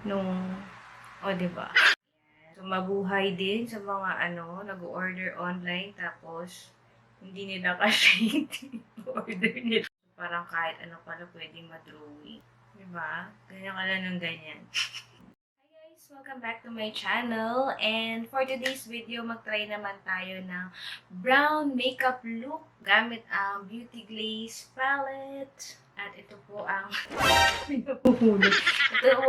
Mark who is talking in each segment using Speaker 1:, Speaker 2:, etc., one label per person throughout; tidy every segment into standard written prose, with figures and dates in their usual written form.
Speaker 1: nung, o diba? So, mabuhay din sa mga nag-order online tapos hindi nila ka-shade order nila. Parang kahit ano pala pwedeng ma-drawing. Diba? Ganyan ka lang ng ganyan. Hi guys! Welcome back to my channel. And for today's video, mag-try naman tayo ng brown makeup look gamit ang Beauty Glazed palette. At ito po ang ito po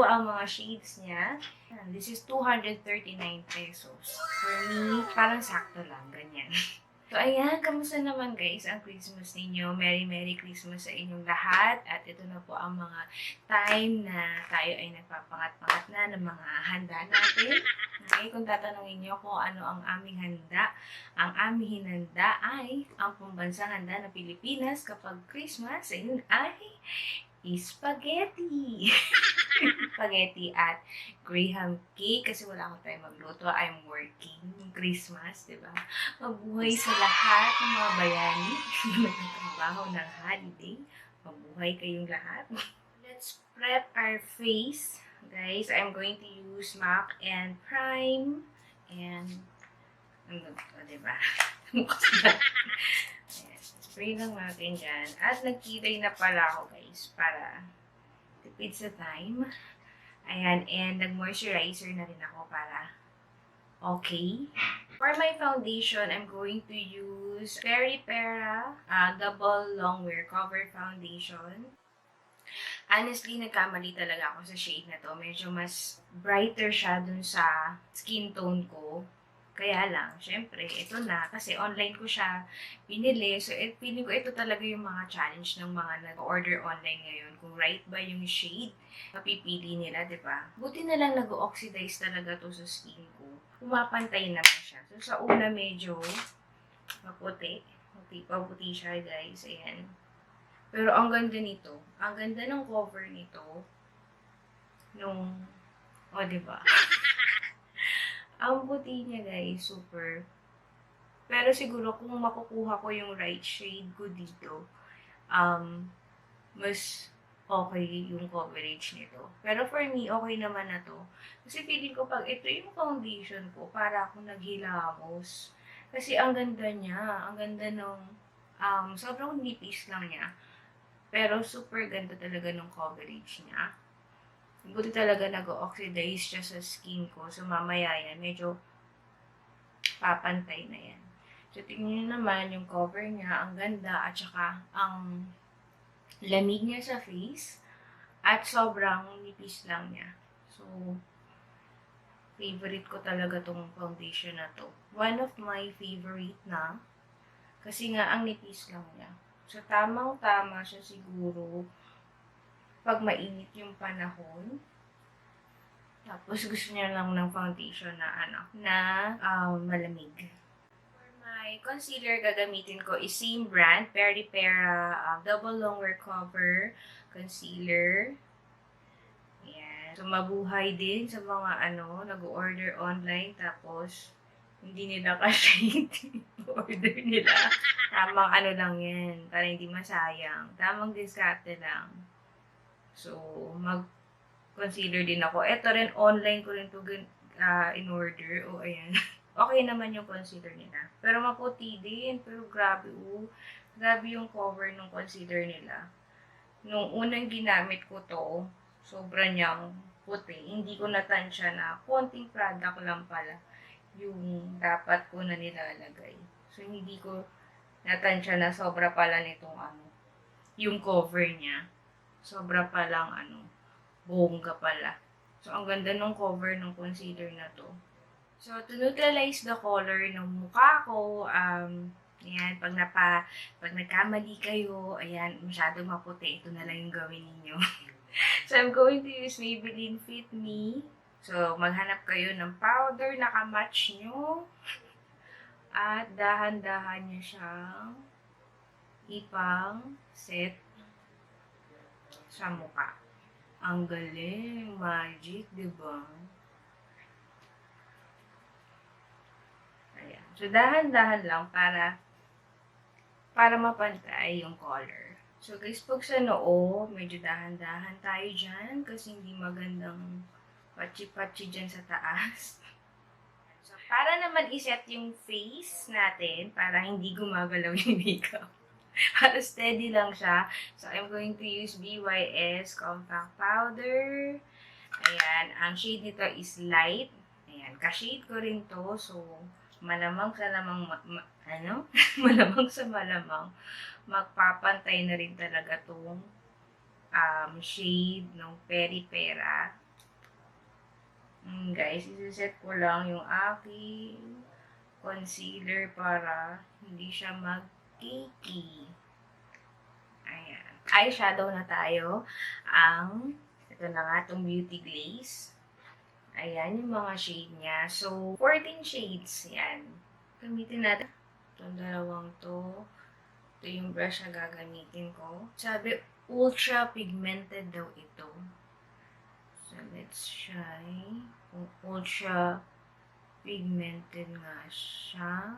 Speaker 1: ang mga shades niya. This is 239 pesos. For me, parang sakto lang, ganyan. So, ayan, kamusta naman guys ang Christmas ninyo? Merry Christmas sa inyong lahat. At ito na po ang mga time na tayo ay nagpapangat-pangat na ng mga handa natin. Okay, kung tatanungin niyo kung ano ang aming handa, ang aming hinanda ay ang pambansang handa ng Pilipinas kapag Christmas, ayun ay spaghetti. Spaghetti at graham cake kasi wala akong time magluto. I'm working. Christmas, diba? Mabuhay sa lahat ng mga bayani na nagtatrabaho ng holiday. Mabuhay kayong lahat. Let's prep our face. Guys, I'm going to use MAC and Prime. And, diba? Spray lang natin dyan. At nagkitay na pala ako, guys, para tipid sa time. Ayan, and nag-moisturizer na rin ako para okay. For my foundation, I'm going to use Peripera Double Longwear Cover Foundation. Honestly, nagkamali talaga ako sa shade na to. Medyo mas brighter siya dun sa skin tone ko. Kaya lang, syempre, ito na. Kasi online ko siya pinili. So, feeling ko ito talaga yung mga challenge ng mga nag-order online ngayon. Kung right ba yung shade, mapipili nila, di ba? Buti na lang nag-oxidize talaga to sa skin ko. Pumapantay naman siya. So, sa una medyo maputi. Paputi siya, guys. Ayan. Pero ang ganda nito. Ang ganda ng cover nito. Di ba? Ang puti niya, guys, super. Pero siguro kung makukuha ko yung right shade ko dito, mas okay yung coverage nito. Pero for me, okay naman na to. Kasi feeling ko pag ito yung foundation ko, para akong naghilamos. Kasi ang ganda niya. Ang ganda nung, sobrang nipis lang niya. Pero super ganda talaga nung coverage niya. Buti talaga nag-oxidize siya sa skin ko. So, mamaya yan, medyo papantay na yan. So, tingnan nyo naman yung cover niya. Ang ganda at saka ang lamig niya sa face. At sobrang nipis lang niya. So, favorite ko talaga tong foundation na to. One of my favorite na. Kasi nga, ang nipis lang niya. So, tamang-tama siya siguro pag mainit yung panahon. Tapos gusto niya lang ng foundation na malamig. For my concealer, gagamitin ko is same brand, Peripera Double Longwear Cover Concealer. Ayan. So, mabuhay din sa mga nag-order online tapos hindi nila ka-shade order nila. Tamang lang yan, para hindi masayang. Tamang diskarte lang. So, mag-concealer din ako. Ito rin, online ko rin ito in-order. O, ayan. Okay naman yung concealer nila. Pero maputi din. Pero grabe, grabe yung cover ng concealer nila. Nung unang ginamit ko to, sobra niyang puti. Hindi ko natansya na konting product lang pala yung dapat ko na nilalagay. So, hindi ko natansya na sobra pala nitong yung cover niya. Sobra palang bongga pala. So, ang ganda ng cover ng concealer na to. So, to neutralize the color ng mukha ko, ayan, pag nagkamali kayo, ayan, masyadong maputi, ito na lang yung gawin ninyo. So, I'm going to use Maybelline Fit Me. So, maghanap kayo ng powder na kamatch nyo. At dahan-dahan nyo siyang ipang set sa mukha. Ang galing, magic, diba? Ayan. So, dahan-dahan lang para mapantay yung color. So, guys, pag sa noo, medyo dahan-dahan tayo dyan kasi hindi magandang patchy-patchy dyan sa taas. So, para naman iset yung face natin, para hindi gumagalaw yung makeup. Para steady lang siya. So, I'm going to use BYS Compact Powder. Ayan, ang shade nito is light. Ayan, ka-shade ko rin to. So, malamang sa lamang, malamang sa malamang, magpapantay na rin talaga tong shade ng Peripera. Guys, isiset ko lang yung aking concealer para hindi siya mag-cakey. Ayan. Eyeshadow na tayo. Ito na nga, itong Beauty Glazed. Ayan, yung mga shade niya. So, 14 shades. Yan. Gamitin natin. Itong dalawang to. Ito yung brush na gagamitin ko. Sabi, ultra pigmented daw ito. So, let's try. Kung ultra pigmented nga siya.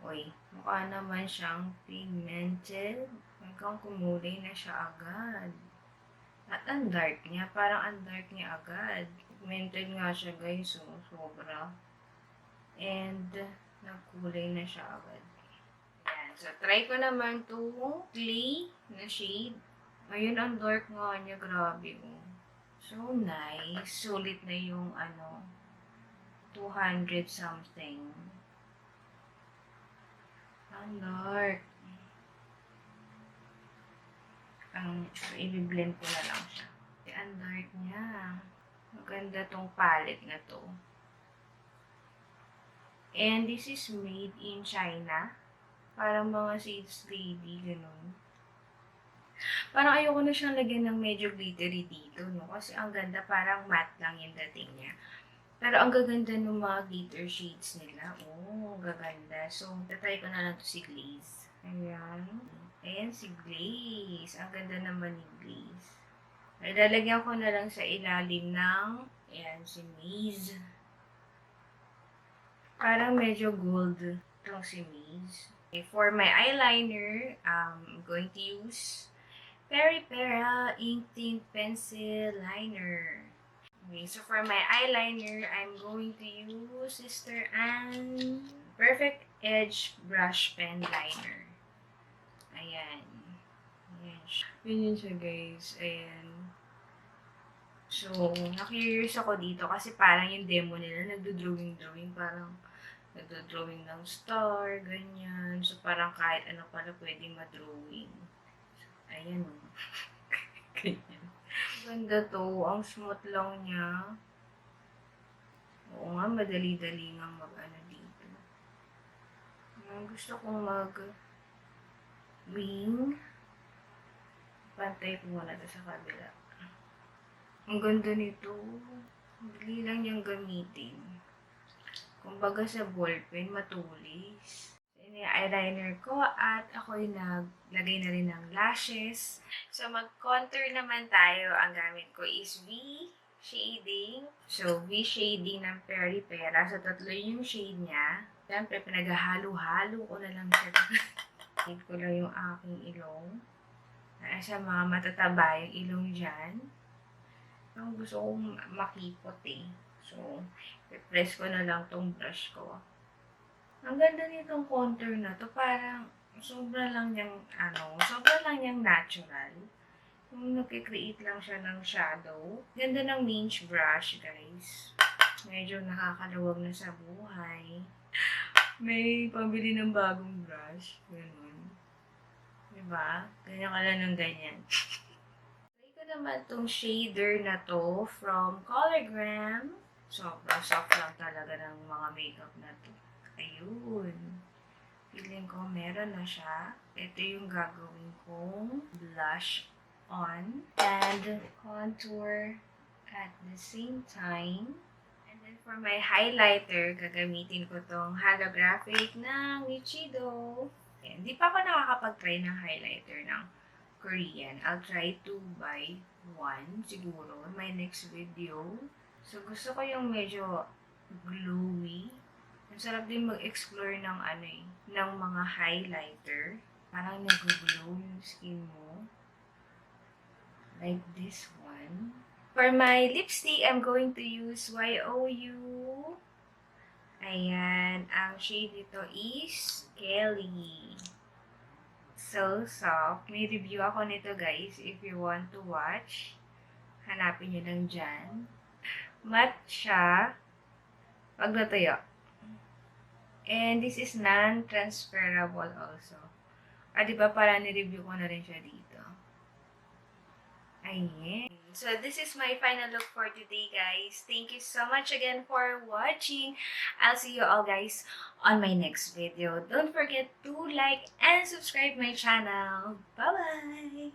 Speaker 1: Uy, mukha naman siyang pigmented. Hanggang kumulay na siya agad. At ang dark niya. Parang ang dark niya agad. Pigmented nga siya guys. So, sobra. And, nagkulay na siya agad. Ayan. So, try ko naman itong clay na shade. Ayun, ang dark nga niya. Grabe. Oh. So, nice. Sulit na yung 200 something. Ang dark. So, i-blend ko na lang siya. Ang dark niya. Maganda tong palette na to. And this is made in China. Parang mga shades ready, ganun. Parang ayoko na siyang lagyan ng medyo glittery dito, no? Kasi ang ganda, parang matte lang yung dating niya. Pero ang gaganda ng mga glitter shades nila. Oh, gaganda. So, tatry ko na lang to si Glaze. Ayan. Ayan si Glaze. Ang ganda naman ni Glaze. Lalagyan ko na lang sa ilalim ng, ayan, si Maze. Parang medyo gold itong si Maze. Okay, for my eyeliner, I'm going to use Peripera Ink Tint Pencil Liner. Okay, so for my eyeliner, I'm going to use Sister Ann Perfect Edge Brush Pen Liner. Ayan. Ayan. Ganyan siya guys. Ayan. So, na-curious ako dito kasi parang yung demo nila, nagdo-drawing-drawing, parang nagdo-drawing ng star, ganyan. So, parang kahit ano pala pwedeng ma-drawing. So, ayan o. Ganyan. Ganda to. Ang smooth lang niya. Oo nga, madali-dali nga mag-ano dito. Gusto kong mag-wing. Pantay ko muna ito sa kabila. Ang ganda nito. Dali lang niyang gamitin. Kumbaga sa ballpen, matulis. Yan yung eyeliner ko at ako'y naglagay na rin ng lashes. So, mag-contour naman tayo. Ang gamit ko is V shading. So, V shading ng Peripera. So, tatlo yung shade niya. Siyempre, pinaghahalo-halo ko na lang siya. Hit ko lang yung aking ilong. Sa mga matataba yung ilong dyan. Ang gusto kong makipot eh. So, i-press ko na lang tong brush ko. Ang ganda nitong contour na to. Parang sobra lang niyang, natural. Kung nag-create lang siya ng shadow. Ganda ng minch brush, guys. Medyo nakakaluwag na sa buhay. May pabili ng bagong brush. Ganun. Diba? Ganyan ka lang ng ganyan. Naman itong shader na to from Colorgram. Sobrang soft lang talaga ng mga makeup na to. Ayun. Feeling ko meron na siya. Ito yung gagawin kong blush on and contour at the same time. And then for my highlighter, gagamitin ko tong holographic ng Y.O.U. Hindi pa ako nakakapag-try ng highlighter ng Korean. I'll try 2 by 1 siguro in my next video. So, gusto ko yung medyo glowy. Ang sarap din mag-explore ng ng mga highlighter. Parang nag-glow yung skin mo. Like this one. For my lipstick, I'm going to use Y.O.U. Ayan. Ang shade nito is Kelly. So soft. May review ako nito, guys. If you want to watch, hanapin nyo lang dyan. Matte siya. Pag natuyo. And this is non-transferable also. Diba parang ni-review ko na rin siya dito. Ayan. So, this is my final look for today, guys. Thank you so much again for watching. I'll see you all, guys, on my next video. Don't forget to like and subscribe my channel. Bye-bye!